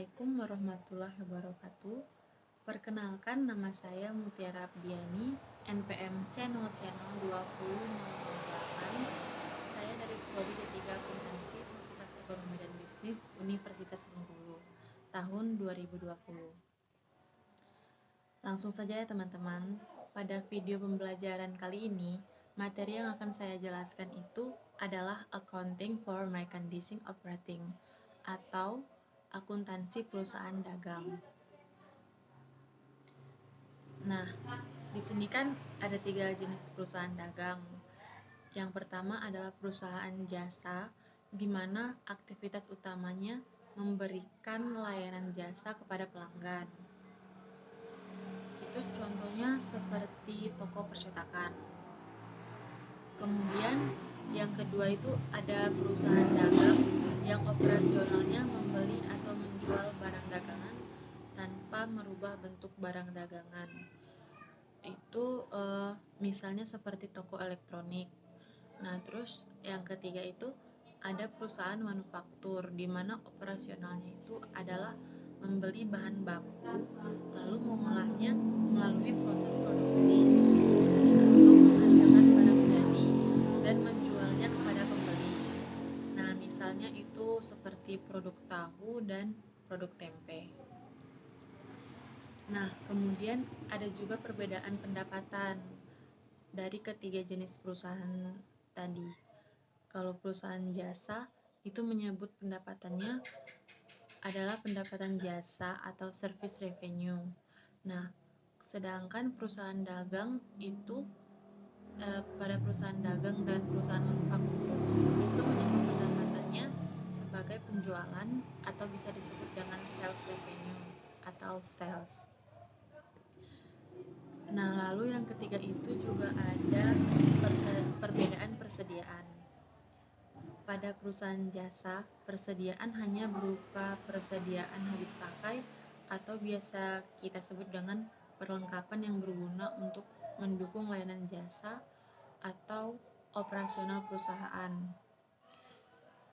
Assalamualaikum warahmatullahi wabarakatuh. Perkenalkan, nama saya Mutiara Abdiani, NPM-C 0C02008. Saya dari Prodi D3 Akuntansi Fakultas Ekonomi dan Bisnis Universitas Bengkulu, tahun 2020. Langsung saja ya teman-teman, pada video pembelajaran kali ini, materi yang akan saya jelaskan itu adalah Accounting for Merchandising Operating atau akuntansi perusahaan dagang. Nah, di sini kan ada 3 jenis perusahaan dagang. Yang pertama adalah perusahaan jasa, di mana aktivitas utamanya memberikan layanan jasa kepada pelanggan. Itu contohnya seperti toko percetakan. Kemudian yang kedua itu ada perusahaan dagang yang operasionalnya membeli atau menjual barang dagangan tanpa merubah bentuk barang dagangan. Itu misalnya seperti toko elektronik. Nah, terus yang ketiga itu ada perusahaan manufaktur, di mana operasionalnya itu adalah membeli bahan baku lalu mengolahnya melalui proses produksi untuk menghasilkan barang jadi dan menjualnya kepada pembeli. Nah, misalnya itu seperti produk tahu dan produk tempe. Nah, kemudian ada juga perbedaan pendapatan dari ketiga jenis perusahaan tadi. Kalau perusahaan jasa itu menyebut pendapatannya adalah pendapatan jasa atau service revenue. Nah, sedangkan perusahaan dagang itu pada perusahaan dagang dan perusahaan manufaktur itu menyebut pendapatannya sebagai penjualan atau bisa disebut dengan sales revenue atau sales. Nah, lalu yang ketiga itu juga ada perbedaan persediaan. Pada perusahaan jasa, persediaan hanya berupa persediaan habis pakai atau biasa kita sebut dengan perlengkapan yang berguna untuk mendukung layanan jasa atau operasional perusahaan.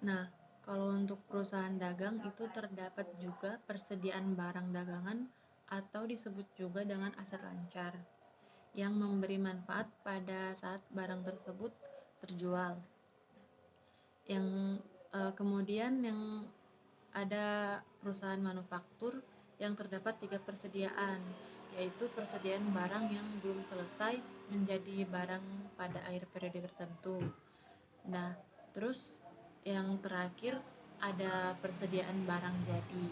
Nah, kalau untuk perusahaan dagang itu terdapat juga persediaan barang dagangan atau disebut juga dengan aset lancar yang memberi manfaat pada saat barang tersebut terjual. Kemudian yang ada perusahaan manufaktur yang terdapat 3 persediaan, yaitu persediaan barang yang belum selesai menjadi barang pada akhir periode tertentu. Nah, terus yang terakhir ada persediaan barang jadi,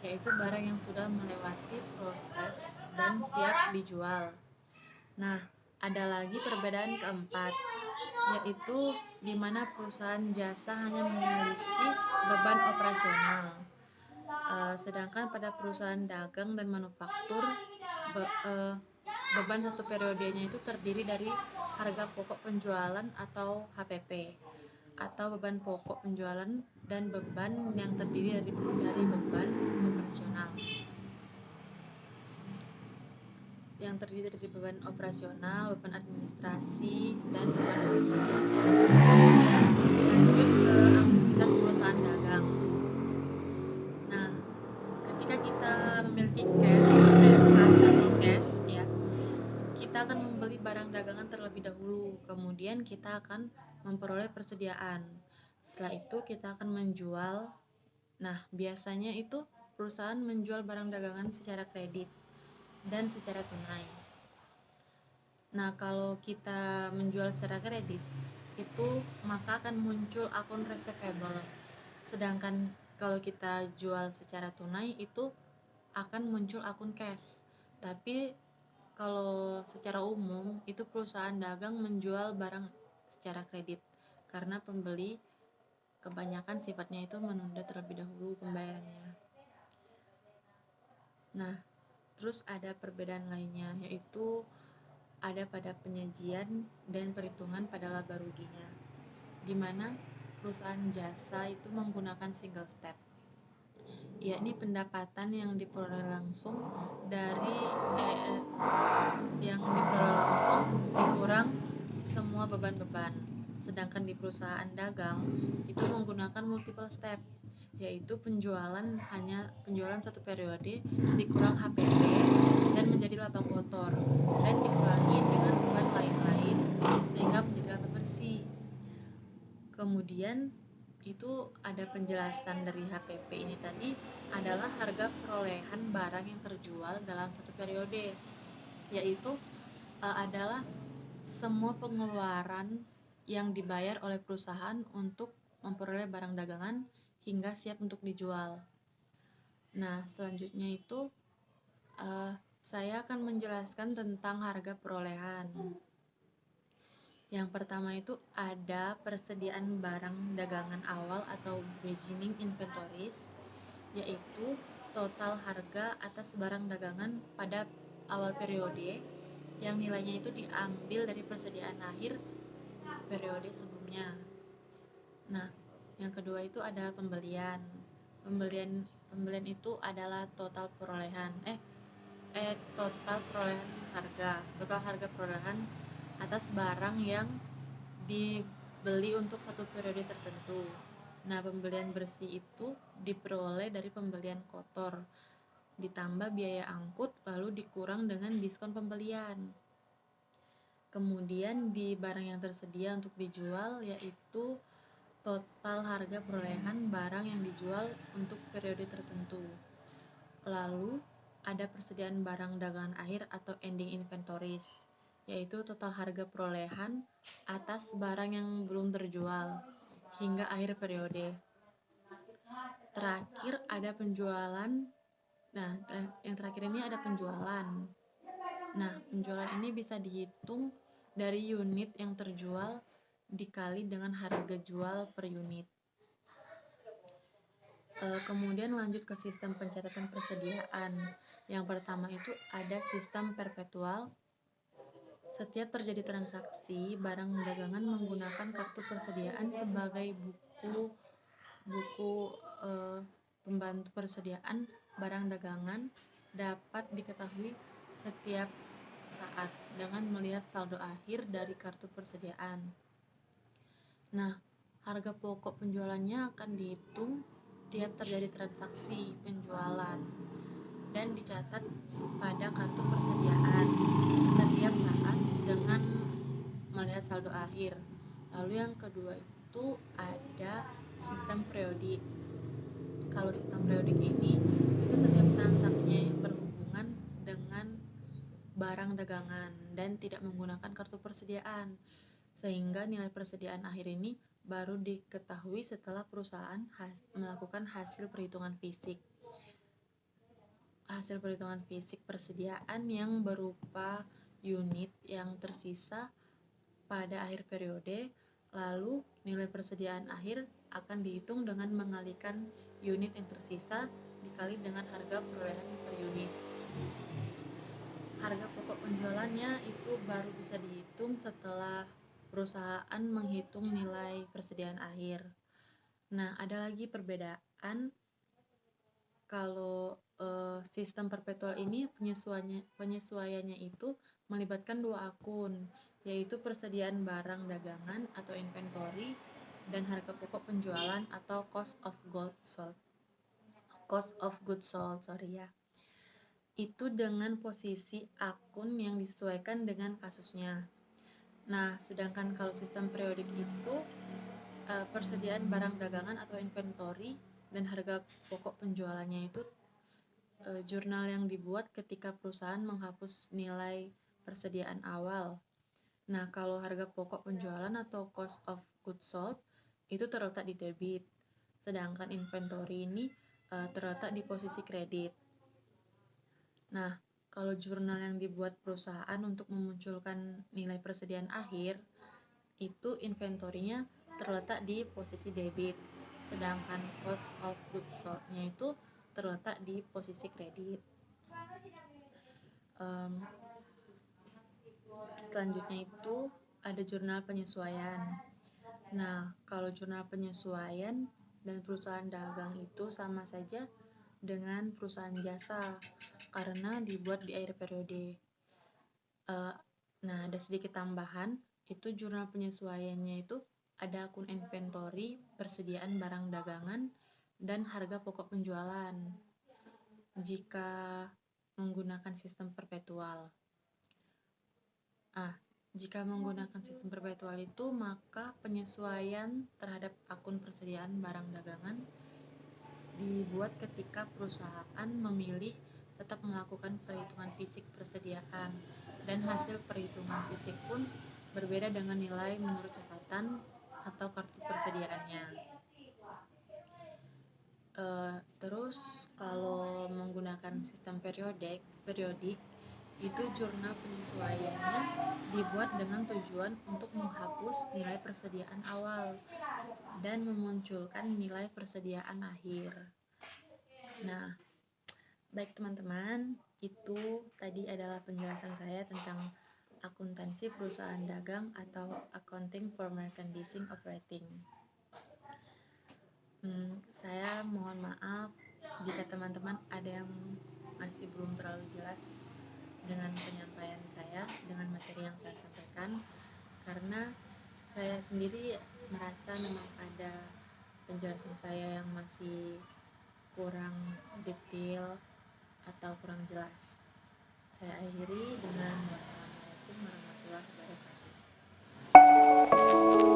yaitu barang yang sudah melewati proses dan siap dijual. Nah, ada lagi perbedaan keempat, yaitu di mana perusahaan jasa hanya memiliki beban operasional, sedangkan pada perusahaan dagang dan manufaktur beban satu periodenya itu terdiri dari harga pokok penjualan atau HPP, atau beban pokok penjualan dan beban yang terdiri dari beban operasional. Yang terdiri dari beban operasional, beban administrasi, dan beban umum. Kemudian lanjut ke aktivitas perusahaan dagang. Nah, ketika kita memiliki kas atau cash ya, kita akan membeli barang dagangan terlebih dahulu, kemudian kita akan memperoleh persediaan. Setelah itu kita akan menjual. Nah, biasanya itu perusahaan menjual barang dagangan secara kredit dan secara tunai. Nah, kalau kita menjual secara kredit, itu maka akan muncul akun receivable. Sedangkan kalau kita jual secara tunai, itu akan muncul akun cash. Tapi kalau secara umum, itu perusahaan dagang menjual barang secara kredit, karena pembeli kebanyakan sifatnya itu menunda terlebih dahulu pembayarannya. Nah, terus ada perbedaan lainnya, yaitu ada pada penyajian dan perhitungan pada laba ruginya, di mana perusahaan jasa itu menggunakan single step, yakni pendapatan yang diperoleh langsung dikurang semua beban-beban. Sedangkan di perusahaan dagang itu menggunakan multiple step, yaitu penjualan satu periode dikurang HPP dan menjadi laba kotor, dan dikurangi dengan beban lain-lain sehingga menjadi laba bersih. Kemudian itu ada penjelasan dari HPP ini tadi adalah harga perolehan barang yang terjual dalam satu periode, yaitu adalah semua pengeluaran yang dibayar oleh perusahaan untuk memperoleh barang dagangan hingga siap untuk dijual. Nah, selanjutnya itu saya akan menjelaskan tentang harga perolehan. Yang pertama itu ada persediaan barang dagangan awal atau beginning inventories, yaitu total harga atas barang dagangan pada awal periode yang nilainya itu diambil dari persediaan akhir periode sebelumnya. Nah, yang kedua itu ada pembelian. Pembelian itu adalah total perolehan total harga perolehan atas barang yang dibeli untuk satu periode tertentu. Nah, pembelian bersih itu diperoleh dari pembelian kotor, ditambah biaya angkut, lalu dikurang dengan diskon pembelian. Kemudian di barang yang tersedia untuk dijual, yaitu total harga perolehan barang yang dijual untuk periode tertentu. Lalu ada persediaan barang dagangan akhir atau ending inventories, yaitu total harga perolehan atas barang yang belum terjual hingga akhir periode. Terakhir ada penjualan. Nah, yang terakhir ini ada penjualan. Nah, penjualan ini bisa dihitung dari unit yang terjual dikali dengan harga jual per unit. Kemudian lanjut ke sistem pencatatan persediaan. Yang pertama itu ada sistem perpetual. Setiap terjadi transaksi barang dagangan menggunakan kartu persediaan sebagai buku pembantu persediaan barang dagangan dapat diketahui setiap saat dengan melihat saldo akhir dari kartu persediaan. Nah, harga pokok penjualannya akan dihitung tiap terjadi transaksi penjualan dan dicatat pada kartu persediaan setiap saat dengan melihat saldo akhir. Lalu yang kedua itu ada sistem periodik. Kalau sistem periodik ini itu setiap transaksinya berhubungan dengan barang dagangan dan tidak menggunakan kartu persediaan, sehingga nilai persediaan akhir ini baru diketahui setelah perusahaan melakukan hasil perhitungan fisik persediaan yang berupa unit yang tersisa pada akhir periode. Lalu nilai persediaan akhir akan dihitung dengan mengalihkan unit yang tersisa dikali dengan harga perolehan per unit. Harga pokok penjualannya itu baru bisa dihitung setelah perusahaan menghitung nilai persediaan akhir. Nah, ada lagi perbedaan. Kalau sistem perpetual ini penyesuaiannya itu melibatkan dua akun, yaitu persediaan barang dagangan atau inventory dan harga pokok penjualan atau cost of goods sold. Itu dengan posisi akun yang disesuaikan dengan kasusnya. Nah, sedangkan kalau sistem periodik itu persediaan barang dagangan atau inventory dan harga pokok penjualannya itu jurnal yang dibuat ketika perusahaan menghapus nilai persediaan awal. Nah, kalau harga pokok penjualan atau cost of goods sold itu terletak di debit, sedangkan inventory ini terletak di posisi kredit. Nah, kalau jurnal yang dibuat perusahaan untuk memunculkan nilai persediaan akhir, itu inventory-nya terletak di posisi debit, sedangkan cost of goods sold-nya itu terletak di posisi kredit. Selanjutnya itu ada jurnal penyesuaian. Nah, kalau jurnal penyesuaian dan perusahaan dagang itu sama saja dengan perusahaan jasa karena dibuat di akhir periode. Nah, ada sedikit tambahan, itu jurnal penyesuaiannya itu ada akun inventory, persediaan barang dagangan, dan harga pokok penjualan jika menggunakan sistem perpetual. Jika menggunakan sistem perpetual itu, maka penyesuaian terhadap akun persediaan barang dagangan dibuat ketika perusahaan memilih tetap melakukan perhitungan fisik persediaan, dan hasil perhitungan fisik pun berbeda dengan nilai menurut catatan atau kartu persediaannya. Terus kalau menggunakan sistem periodik itu jurnal penyesuaiannya dibuat dengan tujuan untuk menghapus nilai persediaan awal dan memunculkan nilai persediaan akhir. Nah, baik teman-teman, itu tadi adalah penjelasan saya tentang akuntansi perusahaan dagang atau accounting for merchandising operating. Saya mohon maaf jika teman-teman ada yang masih belum terlalu jelas dengan penyampaian saya, dengan materi yang saya sampaikan, karena saya sendiri merasa memang ada penjelasan saya yang masih kurang detail atau kurang jelas. Saya akhiri dengan wassalamualaikum warahmatullahi wabarakatuh.